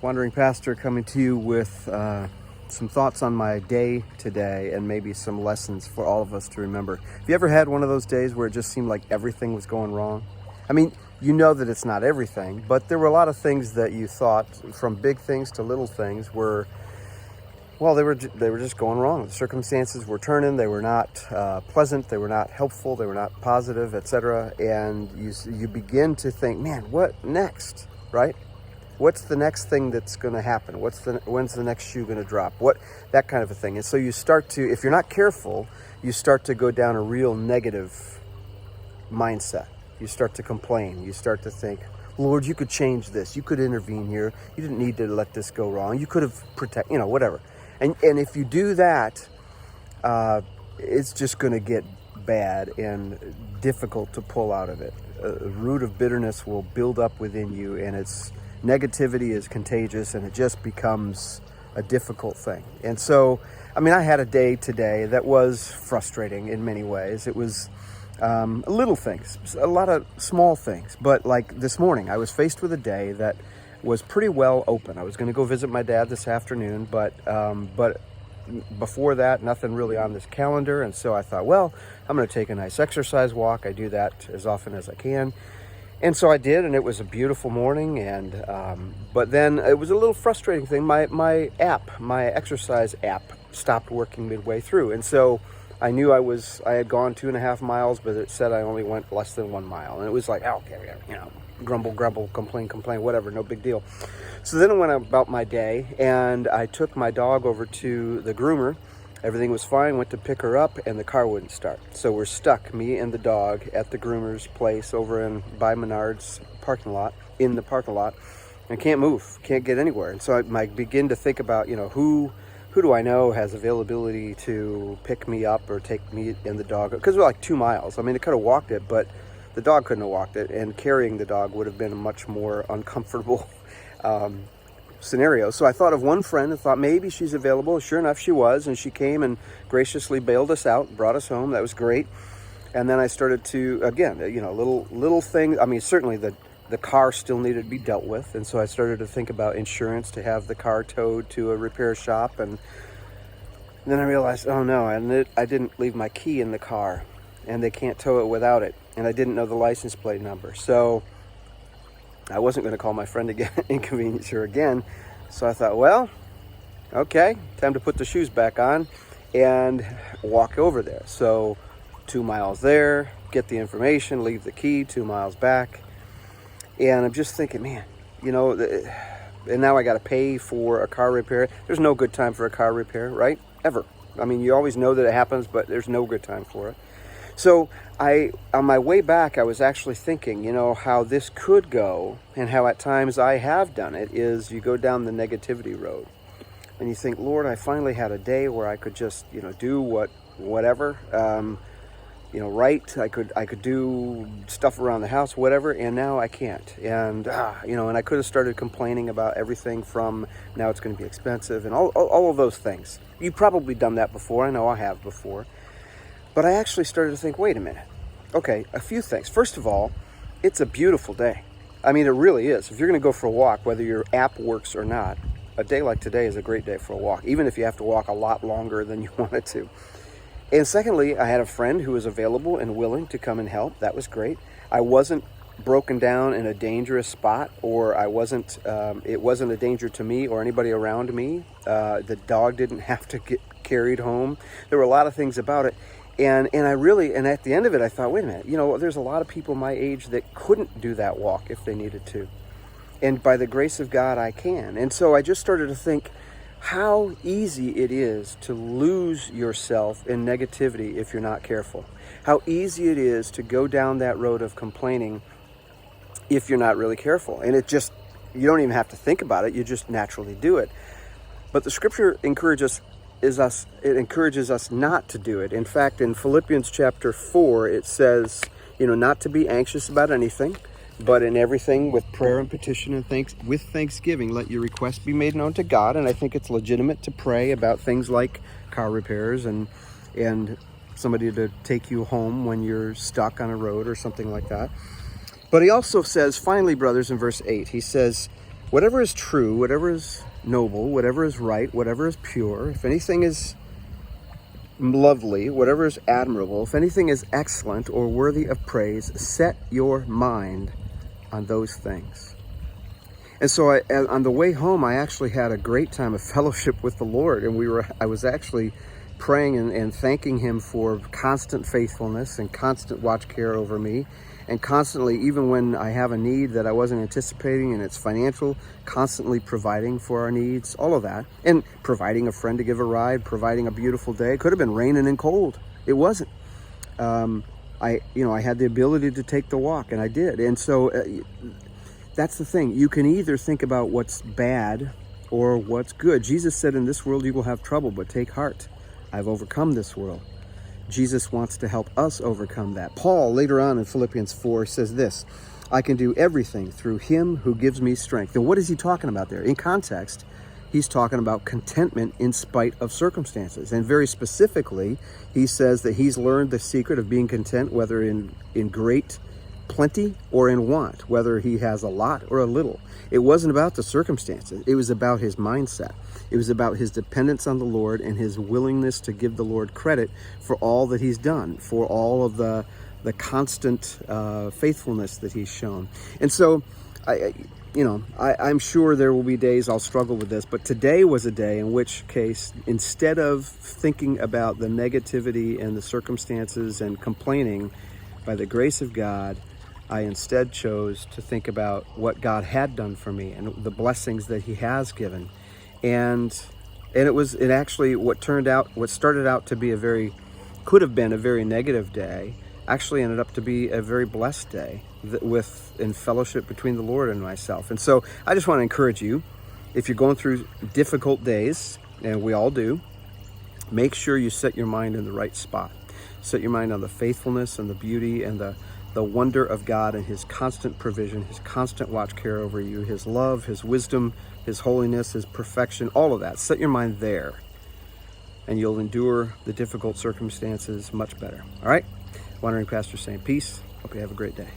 Wandering Pastor coming to you with some thoughts on my day today and maybe some lessons for all of us to remember. Have you ever had one of those days where it just seemed like everything was going wrong? I mean, you know that it's not everything, but there were a lot of things that you thought, from big things to little things, were, well, they were just going wrong. The circumstances were turning. They were not pleasant. They were not helpful. They were not positive, etc. And you begin to think, man, what next, right? What's the next thing that's going to happen? When's the next shoe going to drop? That kind of a thing. And so you start to, if you're not careful, you start to go down a real negative mindset. You start to complain. You start to think, Lord, you could change this. You could intervene here. You didn't need to let this go wrong. You could have whatever. And if you do that, it's just going to get bad and difficult to pull out of it. A root of bitterness will build up within you, and negativity is contagious, and it just becomes a difficult thing. And so, I had a day today that was frustrating in many ways. It was little things, a lot of small things. But like this morning, I was faced with a day that was pretty well open. I was going to go visit my dad this afternoon, but before that, nothing really on this calendar. And so I thought, well, I'm going to take a nice exercise walk. I do that as often as I can. And so I did, and it was a beautiful morning. And but then it was a little frustrating thing. My exercise app, stopped working midway through, and so I knew I had gone 2.5 miles, but it said I only went less than 1 mile, and it was like, oh, okay, grumble, complain, whatever, no big deal. So then I went about my day, and I took my dog over to the groomer. Everything was fine, went to pick her up, and the car wouldn't start. So we're stuck, me and the dog, at the groomer's place over by Menards in the parking lot, and can't move, can't get anywhere. And so I begin to think about, who do I know has availability to pick me up or take me and the dog? Because we're like 2 miles. I could have walked it, but the dog couldn't have walked it, and carrying the dog would have been a much more uncomfortable scenario. So I thought of one friend and thought maybe she's available. Sure enough, she was, and she came and graciously bailed us out, brought us home. That was great. And then I started to, again, little things. Certainly the car still needed to be dealt with, and so I started to think about insurance to have the car towed to a repair shop. And then I realized, oh no, I didn't leave my key in the car, and they can't tow it without it, and I didn't know the license plate number. So I wasn't going to call my friend again, inconvenience her again. So I thought, well, okay, time to put the shoes back on and walk over there. So 2 miles there, get the information, leave the key, 2 miles back. And I'm just thinking, man, and now I got to pay for a car repair. There's no good time for a car repair, right? Ever. You always know that it happens, but there's no good time for it. So on my way back, I was actually thinking, how this could go, and how at times I have done it, is you go down the negativity road and you think, Lord, I finally had a day where I could just, do whatever, write, I could do stuff around the house, whatever, and now I can't. And, and I could have started complaining about everything from now it's going to be expensive and all of those things. You've probably done that before. I know I have before. But I actually started to think, wait a minute. Okay, a few things. First of all, it's a beautiful day. It really is. If you're going to go for a walk, whether your app works or not, a day like today is a great day for a walk, even if you have to walk a lot longer than you wanted to. And secondly, I had a friend who was available and willing to come and help. That was great. I wasn't broken down in a dangerous spot, or it wasn't a danger to me or anybody around me. The dog didn't have to get carried home. There were a lot of things about it. And at the end of it, I thought, wait a minute, there's a lot of people my age that couldn't do that walk if they needed to. And by the grace of God, I can. And so I just started to think how easy it is to lose yourself in negativity if you're not careful. How easy it is to go down that road of complaining if you're not really careful. And you don't even have to think about it, you just naturally do it. But the scripture encourages us not to do it. In fact, in Philippians chapter 4, it says, not to be anxious about anything, but in everything with prayer and petition and with thanksgiving, let your requests be made known to God. And I think it's legitimate to pray about things like car repairs and somebody to take you home when you're stuck on a road or something like that. But he also says, finally, brothers, in verse 8, he says, Whatever is true, whatever is noble, whatever is right, whatever is pure, if anything is lovely, whatever is admirable, if anything is excellent or worthy of praise, set your mind on those things. And so on the way home, I actually had a great time of fellowship with the Lord. And I was actually praying and thanking him for constant faithfulness and constant watch care over me. And constantly, even when I have a need that I wasn't anticipating and it's financial, constantly providing for our needs, all of that. And providing a friend to give a ride, providing a beautiful day. It could have been raining and cold. It wasn't. I had the ability to take the walk, and I did. And so that's the thing. You can either think about what's bad or what's good. Jesus said, in this world you will have trouble, but take heart. I've overcome this world. Jesus wants to help us overcome that. Paul, later on in Philippians 4, says this, I can do everything through him who gives me strength. And what is he talking about there? In context, he's talking about contentment in spite of circumstances. And very specifically, he says that he's learned the secret of being content, whether in great plenty or in want, whether he has a lot or a little. It wasn't about the circumstances. It was about his mindset. It was about his dependence on the Lord and his willingness to give the Lord credit for all that he's done, for all of the constant faithfulness that he's shown. And so, I'm sure there will be days I'll struggle with this, but today was a day in which case, instead of thinking about the negativity and the circumstances and complaining, by the grace of God, I instead chose to think about what God had done for me and the blessings that he has given. And it actually what started out to be could have been a very negative day, actually ended up to be a very blessed day in fellowship between the Lord and myself. And so I just want to encourage you, if you're going through difficult days, and we all do, make sure you set your mind in the right spot. Set your mind on the faithfulness and the beauty and the wonder of God and his constant provision, his constant watch care over you, his love, his wisdom, his holiness, his perfection, all of that. Set your mind there, and you'll endure the difficult circumstances much better. All right? Wandering Pastor saying peace. Hope you have a great day.